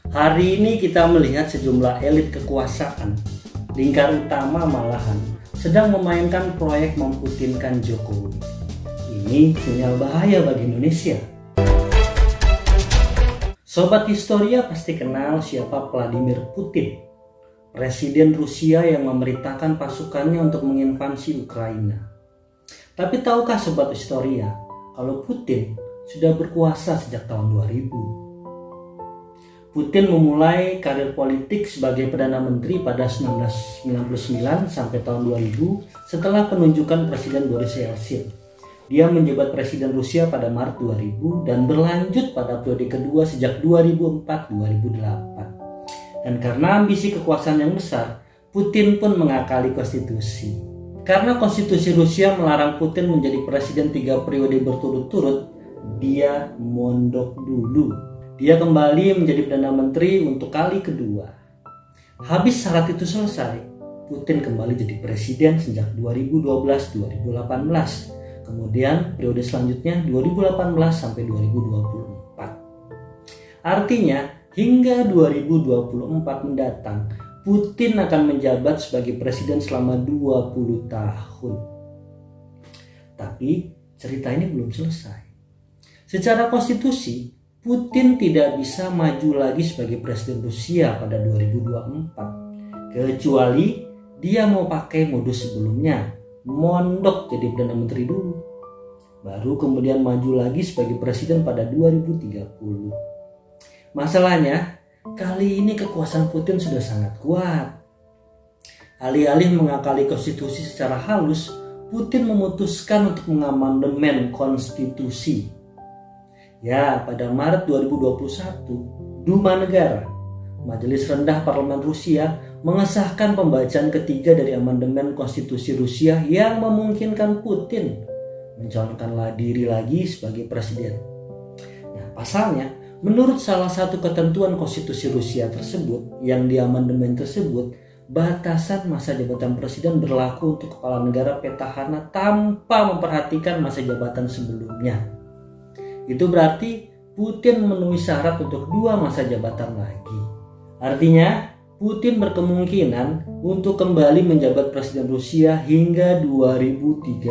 Hari ini kita melihat sejumlah elit kekuasaan, lingkar utama malahan, sedang memainkan proyek memputinkan Jokowi. Ini sinyal bahaya bagi Indonesia. Sobat Historia pasti kenal siapa Vladimir Putin, Presiden Rusia yang memerintahkan pasukannya untuk menginvasi Ukraina. Tapi tahukah Sobat Historia, kalau Putin sudah berkuasa sejak tahun 2000? Putin memulai karir politik sebagai Perdana Menteri pada 1999 sampai tahun 2000 setelah penunjukan Presiden Boris Yeltsin. Dia menjabat Presiden Rusia pada Maret 2000 dan berlanjut pada periode kedua sejak 2004-2008. Dan karena ambisi kekuasaan yang besar, Putin pun mengakali konstitusi. Karena konstitusi Rusia melarang Putin menjadi presiden 3 periode berturut-turut, dia mondok dulu. Dia kembali menjadi Perdana Menteri untuk kali kedua. Habis syarat itu selesai, Putin kembali jadi presiden sejak 2012-2018. Kemudian periode selanjutnya 2018 sampai 2024. Artinya hingga 2024 mendatang, Putin akan menjabat sebagai presiden selama 20 tahun. Tapi cerita ini belum selesai. Secara konstitusi, Putin tidak bisa maju lagi sebagai presiden Rusia pada 2024. Kecuali dia mau pakai modus sebelumnya, mondok jadi Perdana Menteri dulu. Baru kemudian maju lagi sebagai presiden pada 2030. Masalahnya, kali ini kekuasaan Putin sudah sangat kuat. Alih-alih mengakali konstitusi secara halus, Putin memutuskan untuk mengamandemen konstitusi. Ya, pada Maret 2021, Duma Negara, Majelis Rendah Parlemen Rusia, mengesahkan pembacaan ketiga dari amandemen konstitusi Rusia yang memungkinkan Putin mencalonkan diri lagi sebagai presiden. Nah, pasalnya, menurut salah satu ketentuan konstitusi Rusia tersebut yang diamandemen tersebut, batasan masa jabatan presiden berlaku untuk kepala negara petahana tanpa memperhatikan masa jabatan sebelumnya. Itu berarti Putin memenuhi syarat untuk 2 masa jabatan lagi. Artinya Putin berkemungkinan untuk kembali menjabat presiden Rusia hingga 2036.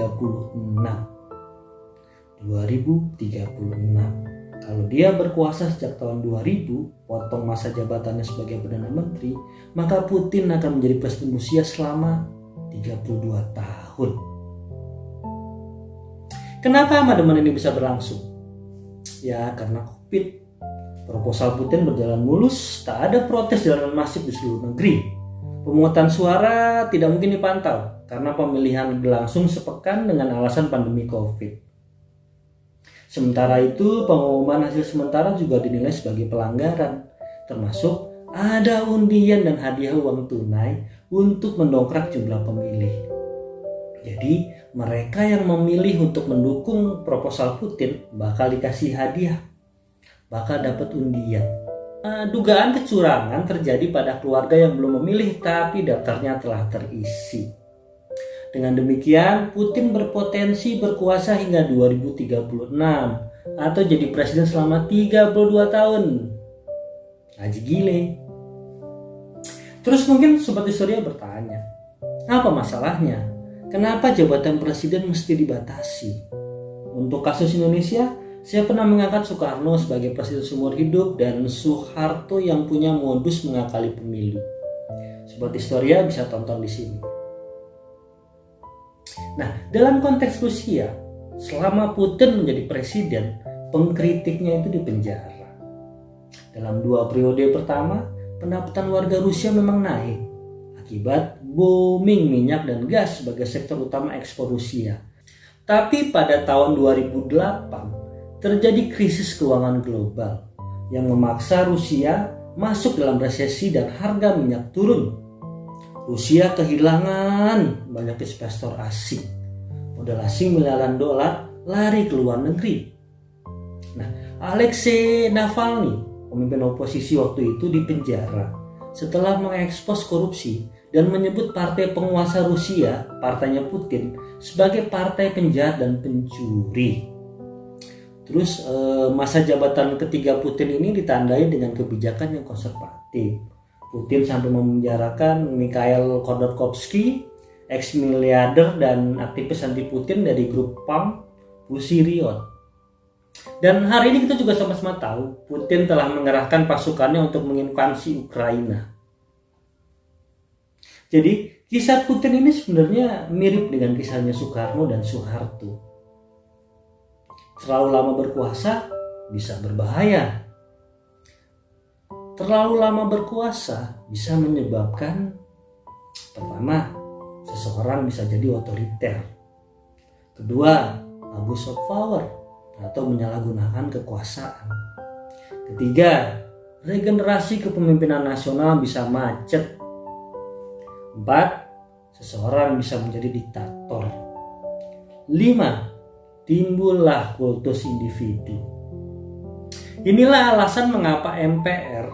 Kalau dia berkuasa sejak tahun 2000, potong masa jabatannya sebagai Perdana Menteri, maka Putin akan menjadi presiden Rusia selama 32 tahun. Kenapa amandemen ini bisa berlangsung? Ya, karena COVID. Proposal Putin berjalan mulus, tak ada protes jalanan masif di seluruh negeri. Pemungutan suara tidak mungkin dipantau karena pemilihan berlangsung sepekan dengan alasan pandemi COVID. Sementara itu, pengumuman hasil sementara juga dinilai sebagai pelanggaran, termasuk ada undian dan hadiah uang tunai untuk mendongkrak jumlah pemilih. Jadi mereka yang memilih untuk mendukung proposal Putin bakal dikasih hadiah, bakal dapat undian. Dugaan kecurangan terjadi pada keluarga yang belum memilih tapi daftarnya telah terisi. Dengan demikian, Putin berpotensi berkuasa hingga 2036 atau jadi presiden selama 32 tahun. Haji gile. Terus mungkin Sobat Historia bertanya, apa masalahnya? Kenapa jabatan presiden mesti dibatasi? Untuk kasus Indonesia, saya pernah mengangkat Soekarno sebagai presiden seumur hidup dan Soeharto yang punya modus mengakali pemilu. Sobat Historia bisa tonton di sini. Nah, dalam konteks Rusia, selama Putin menjadi presiden, pengkritiknya itu dipenjara. Dalam 2 periode pertama, pendapatan warga Rusia memang naik akibat booming minyak dan gas sebagai sektor utama ekspor Rusia. Tapi pada tahun 2008 terjadi krisis keuangan global yang memaksa Rusia masuk dalam resesi dan harga minyak turun. Rusia kehilangan banyak investor asing. Modal asing miliaran dolar lari ke luar negeri. Nah, Alexei Navalny, pemimpin oposisi waktu itu, dipenjara setelah mengekspos korupsi dan menyebut partai penguasa Rusia, partainya Putin, sebagai partai penjahat dan pencuri. Terus masa jabatan ketiga Putin ini ditandai dengan kebijakan yang konservatif. Putin sampai memenjarakan Mikhail Khodorkovsky, ex-miliarder dan aktivis anti Putin dari grup punk Pussy Riot. Dan hari ini kita juga sama-sama tahu Putin telah mengerahkan pasukannya untuk menginvasi Ukraina. Jadi kisah Putin ini sebenarnya mirip dengan kisahnya Soekarno dan Soeharto. Terlalu lama berkuasa bisa berbahaya. Terlalu lama berkuasa bisa menyebabkan, pertama, seseorang bisa jadi otoriter. Kedua, abuse of power atau menyalahgunakan kekuasaan. Ketiga, regenerasi kepemimpinan nasional bisa macet. 4. Seseorang bisa menjadi diktator. 5. Timbullah kultus individu. Inilah alasan mengapa MPR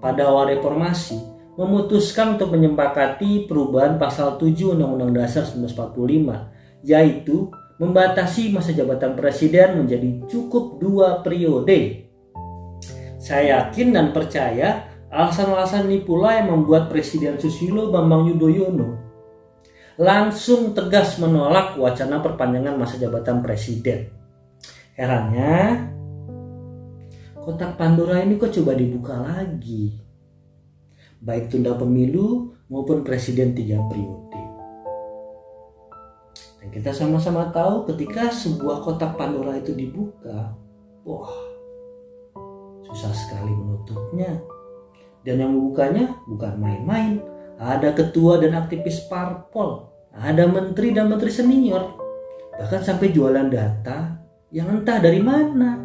pada awal reformasi memutuskan untuk menyepakati perubahan pasal 7 Undang-Undang Dasar 1945, yaitu membatasi masa jabatan presiden menjadi cukup 2 periode. Saya yakin dan percaya alasan-alasan ini pula yang membuat Presiden Susilo Bambang Yudhoyono langsung tegas menolak wacana perpanjangan masa jabatan presiden. Herannya, kotak Pandora ini kok coba dibuka lagi. Baik tunda pemilu maupun presiden 3 periode. Dan kita sama-sama tahu ketika sebuah kotak Pandora itu dibuka, wah, susah sekali menutupnya. Dan yang membukanya bukan main-main. Ada ketua dan aktivis parpol, ada menteri dan menteri senior, bahkan sampai jualan data yang entah dari mana.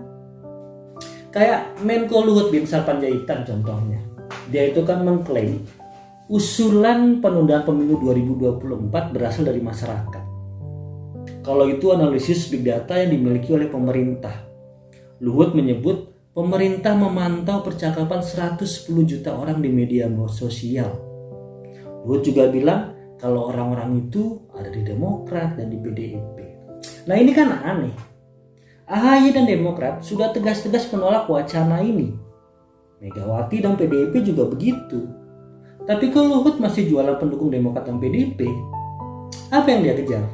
Kayak Menko Luhut Binsar Panjaitan contohnya. Dia itu kan mengklaim usulan penundaan pemilu 2024 berasal dari masyarakat. Kalau itu analisis big data yang dimiliki oleh pemerintah. Luhut menyebut pemerintah memantau percakapan 110 juta orang di media sosial. Luhut juga bilang kalau orang-orang itu ada di Demokrat dan di PDIP. Nah ini kan aneh. AHY dan Demokrat sudah tegas-tegas menolak wacana ini. Megawati dan PDIP juga begitu. Tapi kalau Luhut masih jualan pendukung Demokrat dan PDIP, apa yang dia kejar?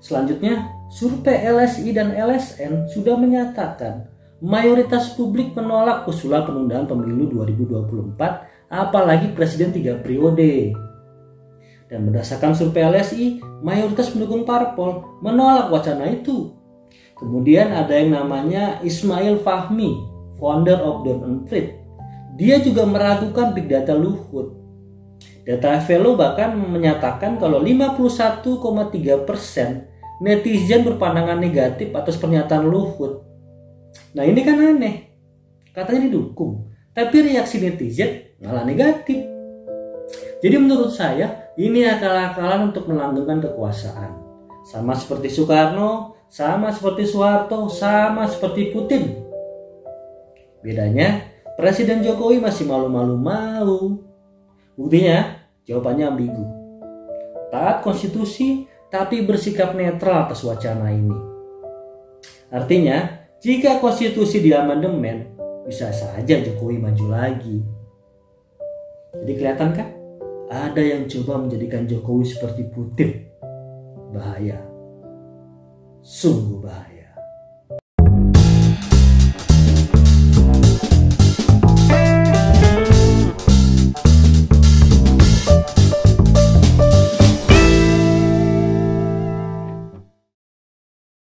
Selanjutnya, survei LSI dan LSN sudah menyatakan mayoritas publik menolak usulan penundaan pemilu 2024, apalagi presiden 3 periode. Dan berdasarkan survei LSI, mayoritas pendukung parpol menolak wacana itu. Kemudian ada yang namanya Ismail Fahmi, founder of Dawn and Treat. Dia juga meragukan big data Luhut. Data Velo bahkan menyatakan kalau 51,3% netizen berpandangan negatif atas pernyataan Luhut. Nah ini kan aneh. Katanya didukung, tapi reaksi netizen malah negatif. Jadi menurut saya ini akal-akalan untuk melanggengkan kekuasaan. Sama seperti Soekarno, sama seperti Soeharto, sama seperti Putin. Bedanya Presiden Jokowi masih malu-malu mau. Buktinya jawabannya ambigu. Taat konstitusi tapi bersikap netral atas wacana ini. Artinya jika konstitusi diamandemen, bisa saja Jokowi maju lagi. Jadi kelihatan kan? Ada yang coba menjadikan Jokowi seperti Putin. Bahaya. Sungguh bahaya.